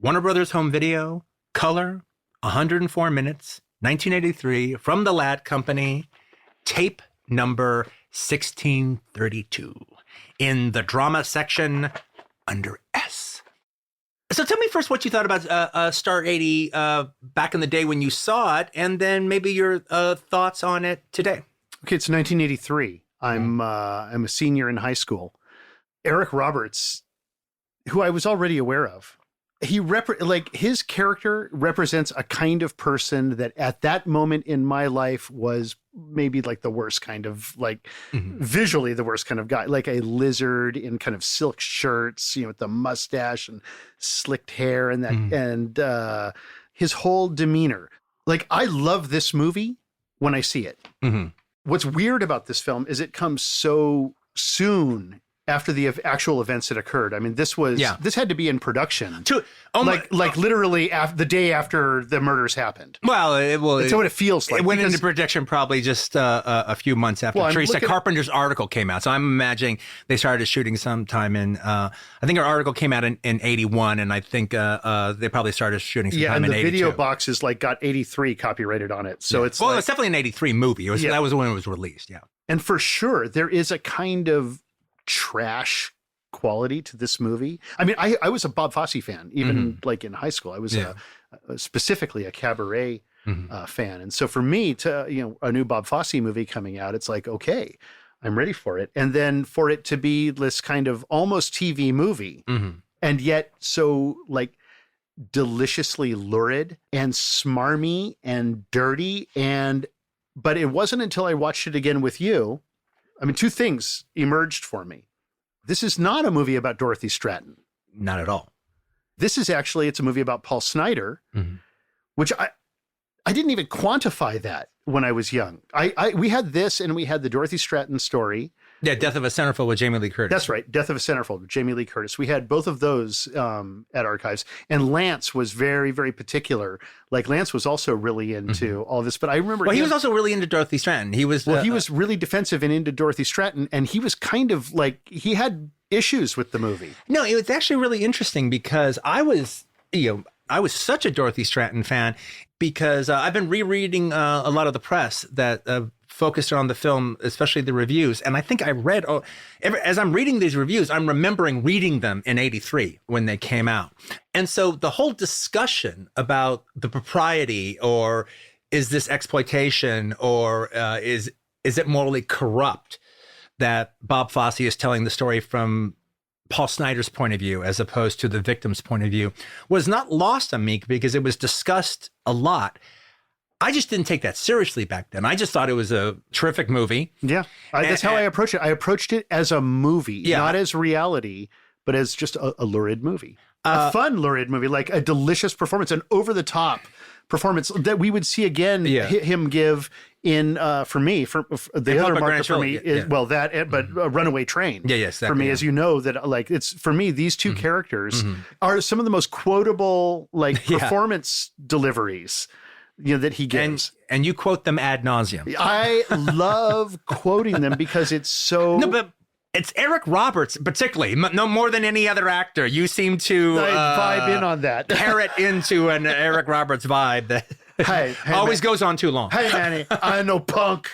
Warner Brothers Home Video, color, 104 minutes, 1983, from the Ladd Company, tape number 1632, in the drama section under S. So tell me first what you thought about Star 80 back in the day when you saw it, and then maybe your thoughts on it today. Okay, it's 1983. I'm a senior in high school. Eric Roberts, who I was already aware of, his character represents a kind of person that at that moment in my life was maybe like the worst kind of, like, visually the worst kind of guy, like a lizard in kind of silk shirts, with the mustache and slicked hair and that, and his whole demeanor. Like, I love this movie when I see it. What's weird about this film is it comes so soon after the actual events that occurred. I mean, this had to be in production. Literally the day after the murders happened. That's what it feels like. It went into production probably just a few months after Teresa Carpenter's article came out. So I'm imagining they started shooting sometime in, I think her article came out in 81, and I think they probably started shooting sometime in 82. And the video box is got 83 copyrighted on it. So it's it's definitely an 83 movie. That was when it was released, yeah. And for sure, there is a kind of trash quality to this movie. I mean, I was a Bob Fosse fan, even like in high school. I was specifically a Cabaret fan. And so for me to, a new Bob Fosse movie coming out, it's like, okay, I'm ready for it. And then for it to be this kind of almost TV movie, and yet so like deliciously lurid and smarmy and dirty. But it wasn't until I watched it again with you. I mean, two things emerged for me. This is not a movie about Dorothy Stratton. Not at all. This is it's a movie about Paul Snider, which I didn't even quantify that when I was young. We had this and we had the Dorothy Stratton story. Yeah, Death of a Centerfold with Jamie Lee Curtis. That's right. Death of a Centerfold with Jamie Lee Curtis. We had both of those at Archives. And Lance was very, very particular. Like, Lance was also really into all this. But I remember... he was also really into Dorothy Stratton. He was... he was really defensive and into Dorothy Stratton. And he was kind of like... He had issues with the movie. No, it was actually really interesting because I was such a Dorothy Stratton fan because I've been rereading a lot of the press that focused on the film, especially the reviews. And I think I read, as I'm reading these reviews, I'm remembering reading them in 83 when they came out. And so the whole discussion about the propriety, or is this exploitation, or is it morally corrupt that Bob Fosse is telling the story from Paul Snider's point of view as opposed to the victim's point of view, was not lost on me because it was discussed a lot. I just didn't take that seriously back then. I just thought it was a terrific movie. Yeah, that's how I approached it. I approached it as a movie, not as reality, but as just a lurid movie. A fun, lurid movie, like a delicious performance, an over-the-top performance that we would see again him give in, for me, for the other marker for me is, Runaway Train. Yeah, yes. For me, as you know, that like, it's, for me, these two characters are some of the most quotable, like, performance deliveries that he gives. And you quote them ad nauseum. I love quoting them because it's so... No, but it's Eric Roberts, particularly, no more than any other actor. You seem to vibe in on that. Parrot into an Eric Roberts vibe that always goes on too long. Hey, Manny, I know punk,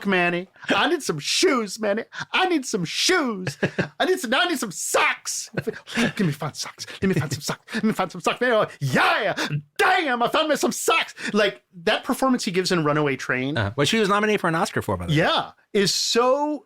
Manny. I need some shoes, Manny. I need some shoes. I need some socks. Give me fun socks. Let me find some socks. Man, yeah, damn, I found me some socks. Like, that performance he gives in Runaway Train. Well, she was nominated for an Oscar for, by the way. Yeah, is so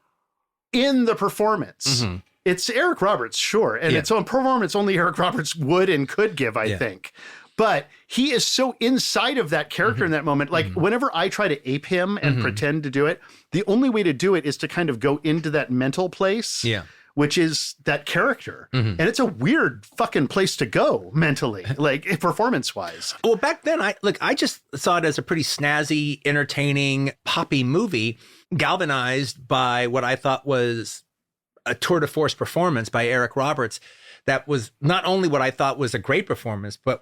in the performance. It's Eric Roberts, sure. And it's a performance only Eric Roberts would and could give, I think. But he is so inside of that character in that moment. Like, whenever I try to ape him and pretend to do it, the only way to do it is to kind of go into that mental place, which is that character. And it's a weird fucking place to go mentally, like, performance-wise. Well, back then, I just saw it as a pretty snazzy, entertaining, poppy movie, galvanized by what I thought was a tour de force performance by Eric Roberts. That was not only what I thought was a great performance, but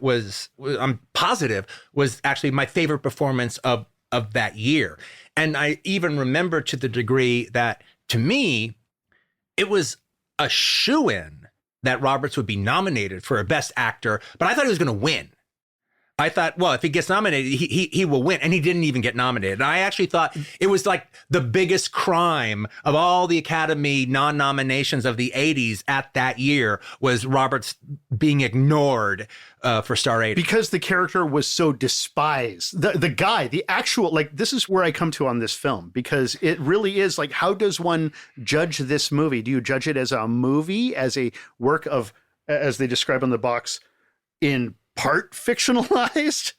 I'm positive, was actually my favorite performance of that year. And I even remember, to the degree that, to me, it was a shoo-in that Roberts would be nominated for a Best Actor, but I thought he was going to win. I thought, well, if he gets nominated, he will win. And he didn't even get nominated. And I actually thought it was like the biggest crime of all the Academy non-nominations of the 80s at that year was Roberts being ignored for star rating. Because the character was so despised. The guy, the actual, like, this is where I come to on this film, because it really is like, how does one judge this movie? Do you judge it as a movie, as a work of, as they describe on the box, in part fictionalized,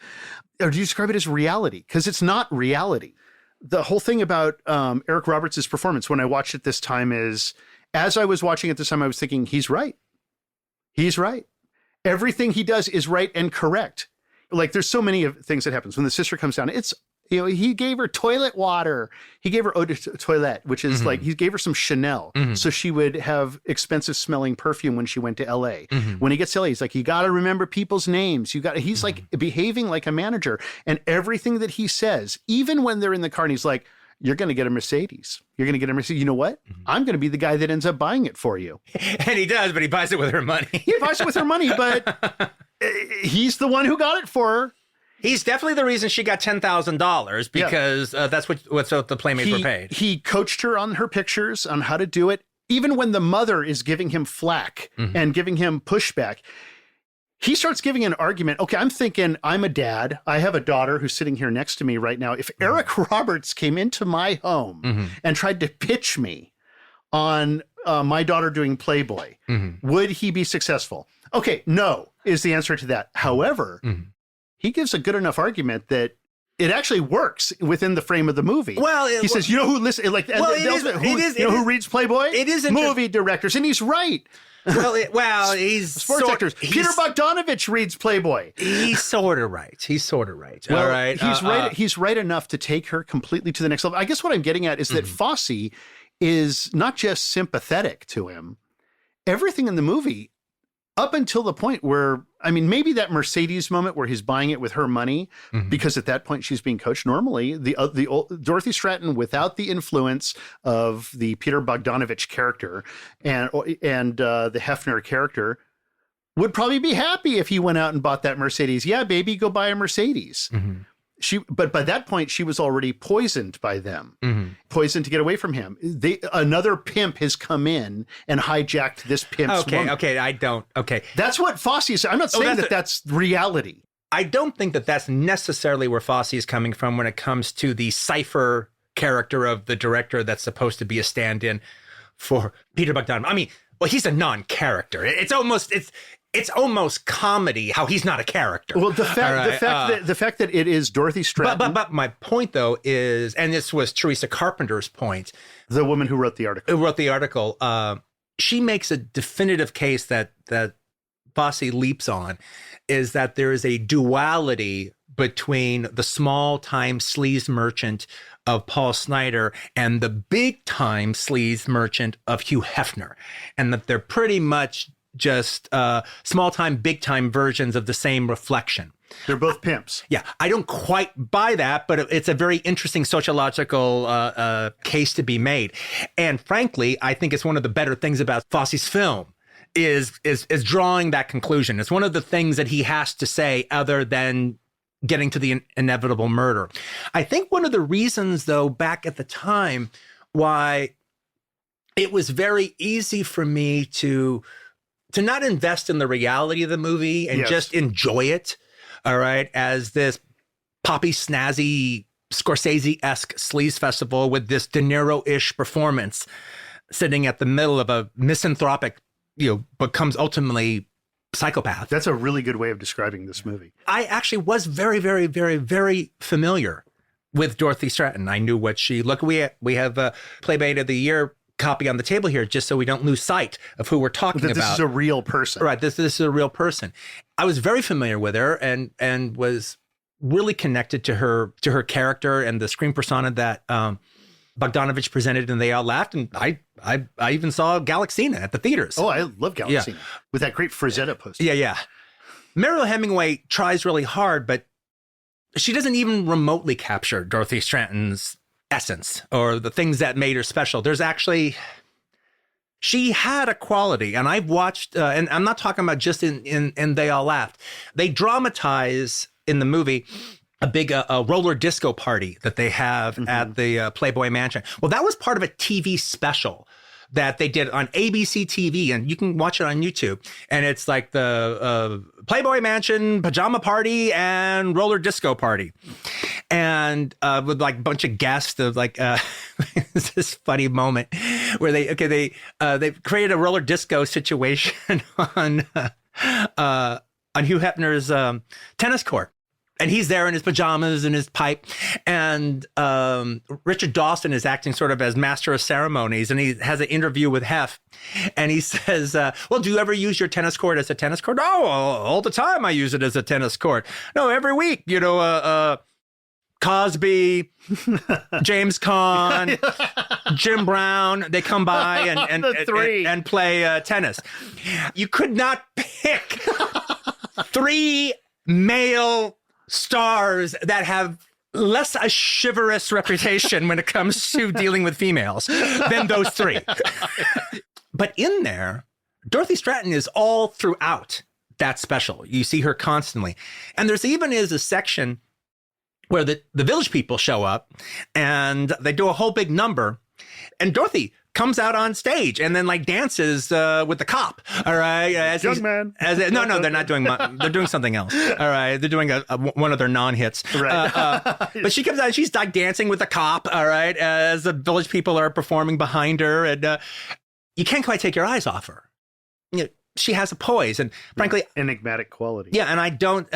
or do you describe it as reality? Because it's not reality. The whole thing about Eric Roberts' performance when I watched it this time is, as I was watching it this time, I was thinking, he's right. He's right. Everything he does is right and correct. Like, there's so many of things that happens when the sister comes down. It's, you know, he gave her toilet water. He gave her eau de toilette, which is like, he gave her some Chanel. So she would have expensive smelling perfume when she went to LA. When he gets to LA, he's like, you got to remember people's names. He's like behaving like a manager, and everything that he says, even when they're in the car and he's like, you're going to get a Mercedes. You're going to get a Mercedes. You know what? I'm going to be the guy that ends up buying it for you. And he does, but he buys it with her money. He buys it with her money, but he's the one who got it for her. He's definitely the reason she got $10,000 because that's what the Playmates were paid. He coached her on her pictures, on how to do it. Even when the mother is giving him flack and giving him pushback, he starts giving an argument. Okay, I'm thinking, I'm a dad. I have a daughter who's sitting here next to me right now. If Eric Roberts came into my home and tried to pitch me on my daughter doing Playboy, would he be successful? Okay, no, is the answer to that. However, he gives a good enough argument that it actually works within the frame of the movie. Well, he says, you know who listens, like, who reads Playboy? It is movie directors, and he's right. Well, he's sports actors. Peter Bogdanovich reads Playboy. He's sort of right. Well, all right. He's right. He's right enough to take her completely to the next level. I guess what I'm getting at is that Fosse is not just sympathetic to him. Everything in the movie, up until the point where, I mean, maybe that Mercedes moment where he's buying it with her money, because at that point she's being coached. Normally, the old Dorothy Stratton, without the influence of the Peter Bogdanovich character and the Hefner character, would probably be happy if he went out and bought that Mercedes. Yeah, baby, go buy a Mercedes. But by that point, she was already poisoned by them, poisoned to get away from him. Another pimp has come in and hijacked this pimp's woman. Okay. That's what Fosse is. I'm not saying that's reality. I don't think that that's necessarily where Fosse is coming from when it comes to the cipher character of the director that's supposed to be a stand-in for Peter Bogdanovich. I mean, well, he's a non-character. It's almost comedy how he's not a character. Well, the fact that it is Dorothy Stratton. But my point though is, and this was Teresa Carpenter's point, the woman who wrote the article. She makes a definitive case that Fosse leaps on, is that there is a duality between the small-time sleaze merchant of Paul Snider and the big-time sleaze merchant of Hugh Hefner, and that they're pretty much just small-time, big-time versions of the same reflection. They're both pimps. Yeah, I don't quite buy that, but it's a very interesting sociological case to be made. And frankly, I think it's one of the better things about Fosse's film is drawing that conclusion. It's one of the things that he has to say other than getting to the inevitable murder. I think one of the reasons, though, back at the time, why it was very easy for me to not invest in the reality of the movie and just enjoy it, all right, as this poppy, snazzy, Scorsese-esque sleaze festival with this De Niro-ish performance sitting at the middle of a misanthropic, becomes ultimately psychopath. That's a really good way of describing this movie. I actually was very, very, very, very familiar with Dorothy Stratton. I knew what she looked. We have a Playmate of the Year copy on the table here, just so we don't lose sight of who we're talking about. This is a real person. Right. This is a real person. I was very familiar with her and was really connected to her character and the screen persona that Bogdanovich presented, and they all laughed. And I even saw Galaxina at the theaters. Oh, I love Galaxina with that great Frazetta poster. Yeah. Mariel Hemingway tries really hard, but she doesn't even remotely capture Dorothy Stratton's essence or the things that made her special. There's actually she had a quality, and I've watched, and I'm not talking about just in They All Laughed. They dramatize in the movie a big roller disco party that they have at the Playboy Mansion. Well, that was part of a TV special that they did on ABC TV, and you can watch it on YouTube. And it's like the Playboy Mansion pajama party and roller disco party, and with like a bunch of guests of like this funny moment where they created a roller disco situation on Hugh Hefner's tennis court. And he's there in his pajamas and his pipe. And Richard Dawson is acting sort of as master of ceremonies. And he has an interview with Hef. And he says, well, do you ever use your tennis court as a tennis court? Oh, all the time I use it as a tennis court. No, every week, Cosby, James Caan, Jim Brown, they come by and play tennis. You could not pick 3 male stars that have less a chivalrous reputation when it comes to dealing with females than those 3. But in there, Dorothy Stratton is all throughout that special. You see her constantly. And there's even is a section where the Village People show up and they do a whole big number. And Dorothy comes out on stage and then like dances with the cop. All right, young man. No, they're not doing. They're doing something else. All right, they're doing one of their non-hits. Right. But she comes out and she's like dancing with the cop. All right, as the Village People are performing behind her, and you can't quite take your eyes off her. You know, she has a poise, and frankly, enigmatic quality. Yeah, and I don't.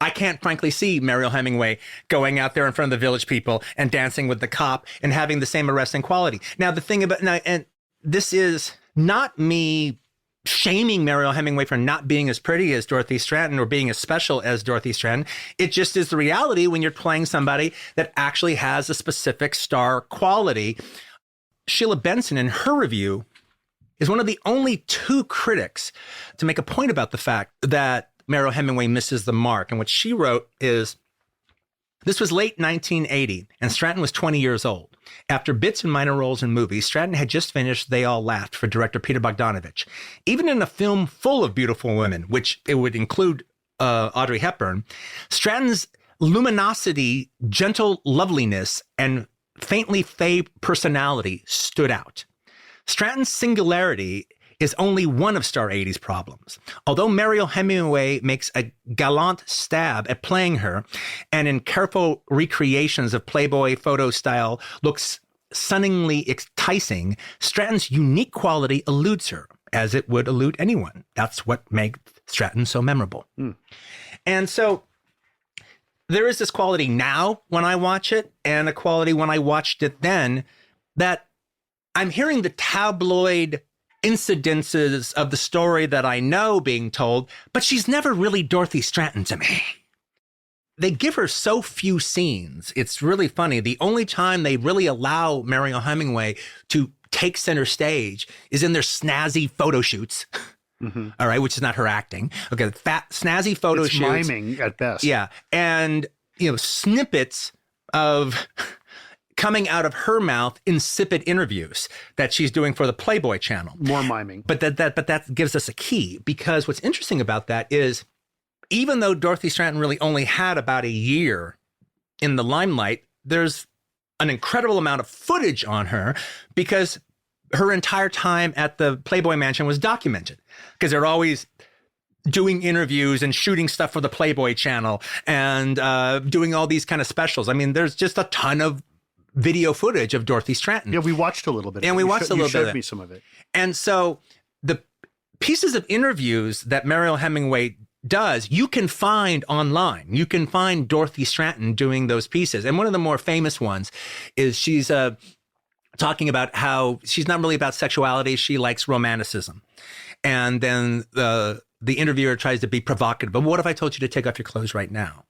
I can't frankly see Mariel Hemingway going out there in front of the Village People and dancing with the cop and having the same arresting quality. Now, the thing about and this is not me shaming Mariel Hemingway for not being as pretty as Dorothy Stratton or being as special as Dorothy Stratton. It just is the reality when you're playing somebody that actually has a specific star quality. Sheila Benson, in her review, is one of the only 2 critics to make a point about the fact that Mariel Hemingway misses the mark. And what she wrote is, this was late 1980, and Stratton was 20 years old. After bits and minor roles in movies, Stratton had just finished They All Laughed for director Peter Bogdanovich. Even in a film full of beautiful women, which it would include Audrey Hepburn, Stratton's luminosity, gentle loveliness, and faintly fey personality stood out. Stratton's singularity is only one of Star 80's problems. Although Mariel Hemingway makes a gallant stab at playing her, and in careful recreations of Playboy photo style looks stunningly enticing, Stratton's unique quality eludes her, as it would elude anyone. That's what makes Stratton so memorable. And so there is this quality now when I watch it, and a quality when I watched it then, that I'm hearing the tabloid incidences of the story that I know being told, but she's never really Dorothy Stratton to me. They give her so few scenes. It's really funny. The only time they really allow Mariel Hemingway to take center stage is in their snazzy photo shoots. All right, which is not her acting. Okay, fat, snazzy photo shoots. Miming at best. Yeah, and snippets of coming out of her mouth insipid interviews that she's doing for the Playboy channel. More miming. But that gives us a key, because what's interesting about that is, even though Dorothy Stratton really only had about a year in the limelight, there's an incredible amount of footage on her, because her entire time at the Playboy Mansion was documented, because they're always doing interviews and shooting stuff for the Playboy channel and doing all these kind of specials. I mean, there's just a ton of video footage of Dorothy Stratton. Yeah, we watched a little bit. And we watched a little bit. You showed me some of it. And so the pieces of interviews that Mariel Hemingway does, you can find online. You can find Dorothy Stratton doing those pieces. And one of the more famous ones is she's talking about how she's not really about sexuality. She likes romanticism. And then the interviewer tries to be provocative. But what if I told you to take off your clothes right now?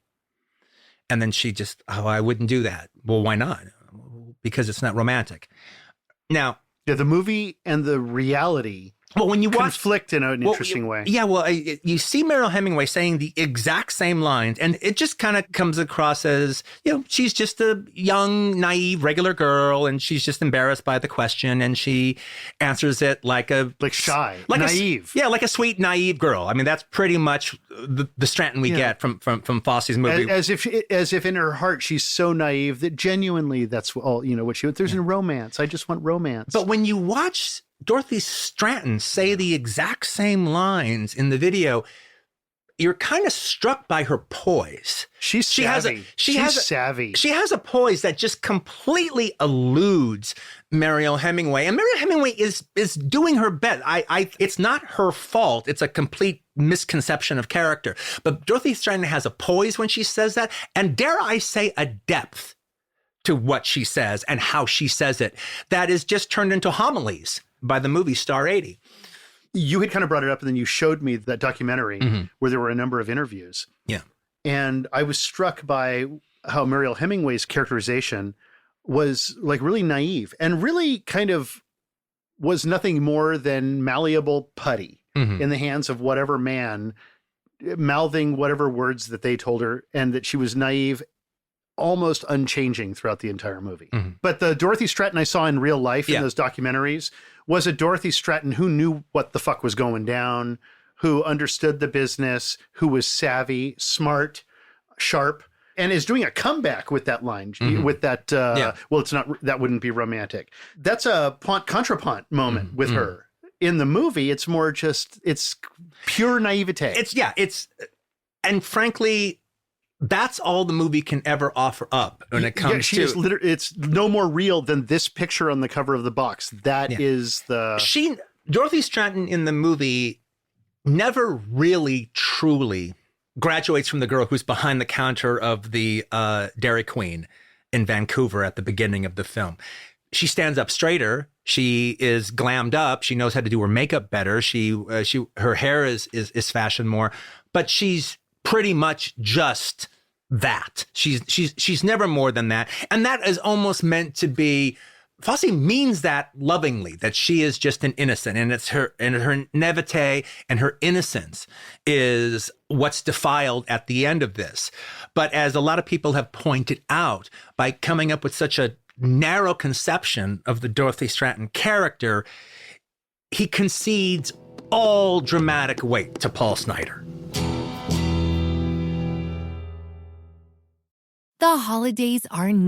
And then she just, I wouldn't do that. Well, why not? Because it's not romantic. Now, yeah, the movie and the reality Well, when you watch conflict in an interesting way. Yeah, well, you see Mariel Hemingway saying the exact same lines, and it just kind of comes across as, she's just a young, naive, regular girl, and she's just embarrassed by the question, and she answers it like shy, naive. Like a sweet, naive girl. I mean, that's pretty much the Stratton we get from Fosse's movie. As if in her heart she's so naive that genuinely that's all what she. There's in romance. I just want romance. But when you watch Dorothy Stratton say the exact same lines in the video, you're kind of struck by her poise. She's savvy. She's savvy. She has a poise that just completely eludes Mariel Hemingway. And Mariel Hemingway is doing her best. It's not her fault. It's a complete misconception of character. But Dorothy Stratton has a poise when she says that, and dare I say a depth to what she says and how she says it that is just turned into homilies by the movie Star 80. You had kind of brought it up, and then you showed me that documentary where there were a number of interviews. Yeah. And I was struck by how Mariel Hemingway's characterization was like really naive and really kind of was nothing more than malleable putty in the hands of whatever man, mouthing whatever words that they told her, and that she was naive, almost unchanging throughout the entire movie. But the Dorothy Stratton I saw in real life in those documentaries was a Dorothy Stratton who knew what the fuck was going down, who understood the business, who was savvy, smart, sharp, and is doing a comeback with that line, with that, well, it's not, that wouldn't be romantic. That's a contrapunt moment with her. In the movie, it's more just, it's pure naivete. And frankly, that's all the movie can ever offer up when it comes to. It's no more real than this picture on the cover of the box. That is the. Dorothy Stratton in the movie never really truly graduates from the girl who's behind the counter of the Dairy Queen in Vancouver at the beginning of the film. She stands up straighter. She is glammed up. She knows how to do her makeup better. Her hair is fashioned more, but she's pretty much just that. She's never more than that. And that is almost meant to be, Fosse means that lovingly, that she is just an innocent, and it's her naivete and her innocence is what's defiled at the end of this. But as a lot of people have pointed out, by coming up with such a narrow conception of the Dorothy Stratton character, he concedes all dramatic weight to Paul Snider. The holidays are near.